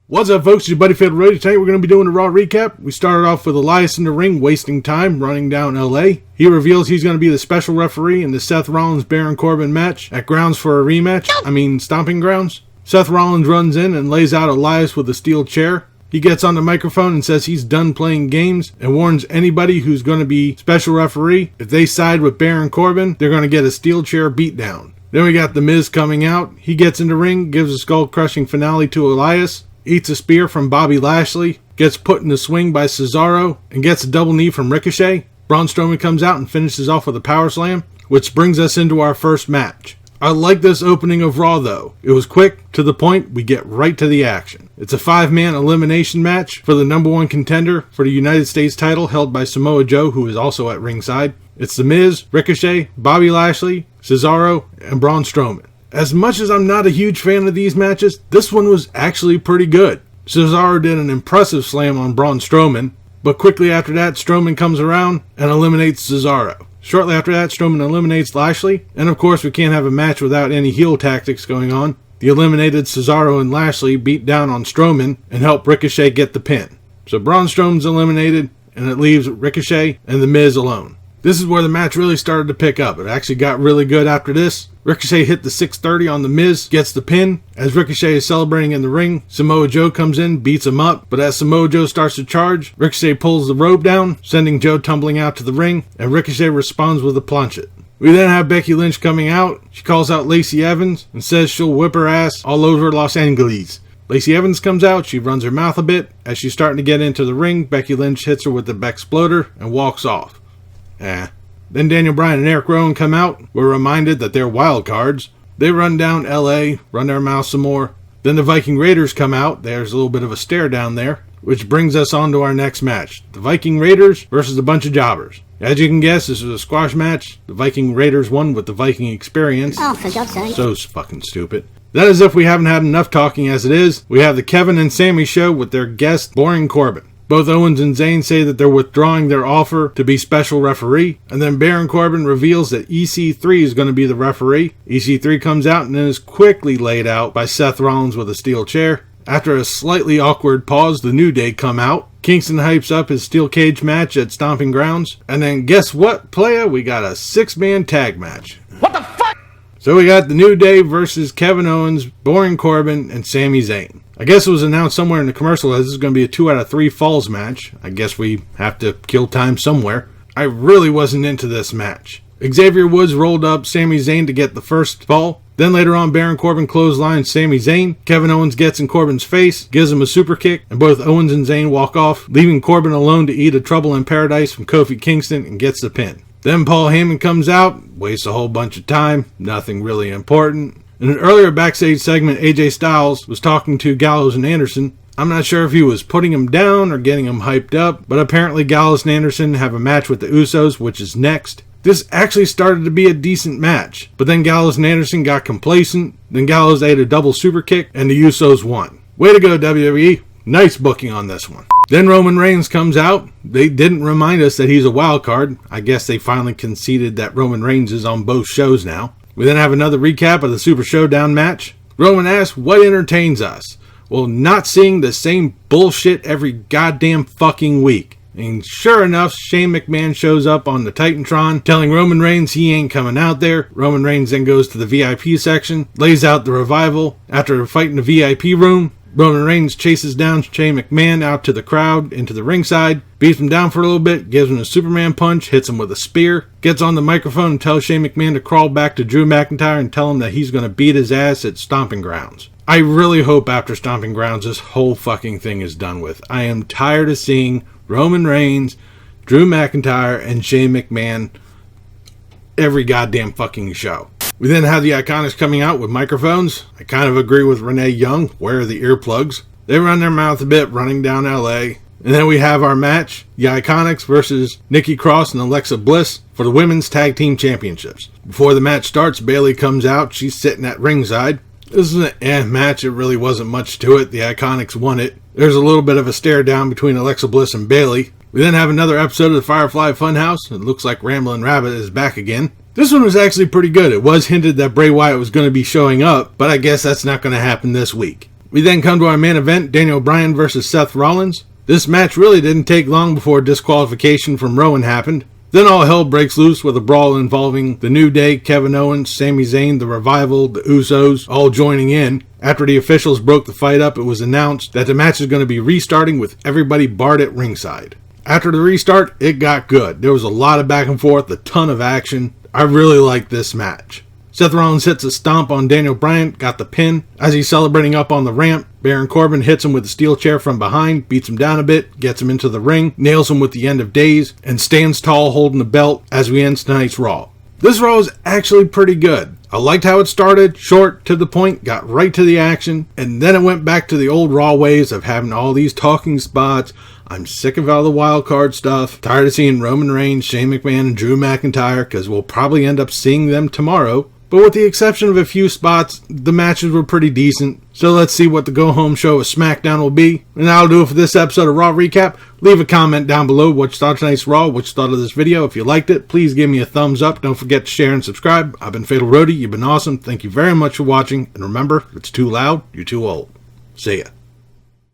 What's up, folks? It's your buddy Fatalroadie. Tonight we're going to be doing a Raw recap. We started off with Elias in the ring, wasting time, running down LA. He reveals he's going to be the special referee in the Seth Rollins-Baron Corbin match at Grounds for a rematch. Stomping Grounds. Seth Rollins runs in and lays out Elias with a steel chair. He gets on the microphone and says he's done playing games and warns anybody who's going to be special referee, if they side with Baron Corbin, they're going to get a steel chair beatdown. Then we got The Miz coming out. He gets in the ring, gives a skull-crushing finale to Elias, eats a spear from Bobby Lashley, gets put in the swing by Cesaro, and gets a double knee from Ricochet. Braun Strowman comes out and finishes off with a power slam, which brings us into our first match. I like this opening of Raw though. It was quick, to the point, we get right to the action. It's a 5-man elimination match for the number one contender for the United States title held by Samoa Joe, who is also at ringside. It's The Miz, Ricochet, Bobby Lashley, Cesaro, and Braun Strowman. As much as I'm not a huge fan of these matches, this one was actually pretty good. Cesaro did an impressive slam on Braun Strowman, but quickly after that, Strowman comes around and eliminates Cesaro. Shortly after that, Strowman eliminates Lashley, and of course we can't have a match without any heel tactics going on. The eliminated Cesaro and Lashley beat down on Strowman and help Ricochet get the pin. So Braun Strowman's eliminated, and it leaves Ricochet and The Miz alone. This is where the match really started to pick up. It actually got really good after this. Ricochet hit the 630 on The Miz, gets the pin. As Ricochet is celebrating in the ring, Samoa Joe comes in, beats him up. But as Samoa Joe starts to charge, Ricochet pulls the rope down, sending Joe tumbling out to the ring, and Ricochet responds with a planchet. We then have Becky Lynch coming out. She calls out Lacey Evans and says she'll whip her ass all over Los Angeles. Lacey Evans comes out, she runs her mouth a bit. As she's starting to get into the ring, Becky Lynch hits her with the Bexploder and walks off. Then Daniel Bryan and Eric Rowan come out. We're reminded that they're wild cards. They run down LA, run their mouth some more. Then the Viking Raiders come out. There's a little bit of a stare down there, which brings us on to our next match. The Viking Raiders versus a bunch of jobbers. As you can guess, this was a squash match. The Viking Raiders won with the Viking experience. Oh, for God's sake. So fucking stupid. That is if we haven't had enough talking as it is. We have the Kevin and Sammy show with their guest, Boring Corbin. Both Owens and Zayn say that they're withdrawing their offer to be special referee, and then Baron Corbin reveals that EC3 is going to be the referee. EC3 comes out and then is quickly laid out by Seth Rollins with a steel chair. After a slightly awkward pause, the New Day come out. Kingston hypes up his steel cage match at Stomping Grounds, and then guess what, playa? We got a 6-man tag match. What the fuck? So we got the New Day versus Kevin Owens, Boring Corbin, and Sami Zayn. I guess it was announced somewhere in the commercial that this is going to be a 2 out of 3 falls match. I guess we have to kill time somewhere. I really wasn't into this match. Xavier Woods rolled up Sami Zayn to get the first fall. Then later on, Baron Corbin clotheslines Sami Zayn. Kevin Owens gets in Corbin's face, gives him a super kick, and both Owens and Zayn walk off, leaving Corbin alone to eat a Trouble in Paradise from Kofi Kingston and gets the pin. Then Paul Heyman comes out, wastes a whole bunch of time, nothing really important. In an earlier backstage segment, AJ Styles was talking to Gallows and Anderson. I'm not sure if he was putting him down or getting him hyped up, but apparently Gallows and Anderson have a match with the Usos, which is next. This actually started to be a decent match, but then Gallows and Anderson got complacent, then Gallows ate a double super kick, and the Usos won. Way to go, WWE. Nice booking on this one. Then Roman Reigns comes out. They didn't remind us that he's a wild card. I guess they finally conceded that Roman Reigns is on both shows now. We then have another recap of the Super Showdown match. Roman asks, what entertains us? Well, not seeing the same bullshit every goddamn fucking week. And sure enough, Shane McMahon shows up on the Titantron, telling Roman Reigns he ain't coming out there. Roman Reigns then goes to the VIP section, lays out the revival. After a fight in the VIP room, Roman Reigns chases down Shane McMahon out to the crowd, into the ringside, beats him down for a little bit, gives him a Superman punch, hits him with a spear, gets on the microphone and tells Shane McMahon to crawl back to Drew McIntyre and tell him that he's going to beat his ass at Stomping Grounds. I really hope after Stomping Grounds this whole fucking thing is done with. I am tired of seeing Roman Reigns, Drew McIntyre, and Shane McMahon every goddamn fucking show. We then have the Iconics coming out with microphones. I kind of agree with Renee Young. Where are the earplugs? They run their mouth a bit, running down LA. And then we have our match, the Iconics versus Nikki Cross and Alexa Bliss for the Women's Tag Team Championships. Before the match starts, Bayley comes out. She's sitting at ringside. This is an match. It really wasn't much to it. The Iconics won it. There's a little bit of a stare down between Alexa Bliss and Bayley. We then have another episode of the Firefly Funhouse. It looks like Ramblin' Rabbit is back again. This one was actually pretty good. It was hinted that Bray Wyatt was going to be showing up, but I guess that's not going to happen this week. We then come to our main event, Daniel Bryan versus Seth Rollins. This match really didn't take long before disqualification from Rowan happened. Then all hell breaks loose with a brawl involving the New Day, Kevin Owens, Sami Zayn, The Revival, the Usos, all joining in. After the officials broke the fight up, it was announced that the match is going to be restarting with everybody barred at ringside. After the restart, it got good. There was a lot of back and forth, a ton of action. I really liked this match. Seth Rollins hits a stomp on Daniel Bryan, got the pin. As he's celebrating up on the ramp, Baron Corbin hits him with a steel chair from behind, beats him down a bit, gets him into the ring, nails him with the end of days, and stands tall holding the belt as we end tonight's Raw. This Raw is actually pretty good. I liked how it started, short, to the point, got right to the action, and then it went back to the old Raw ways of having all these talking spots. I'm sick of all the wild card stuff, tired of seeing Roman Reigns, Shane McMahon, and Drew McIntyre, because we'll probably end up seeing them tomorrow. But with the exception of a few spots, the matches were pretty decent. So let's see what the go-home show of SmackDown will be. And that'll do it for this episode of Raw Recap. Leave a comment down below what you thought of tonight's Raw, what you thought of this video. If you liked it, please give me a thumbs up. Don't forget to share and subscribe. I've been Fatalroadie. You've been awesome. Thank you very much for watching. And remember, if it's too loud, you're too old. See ya.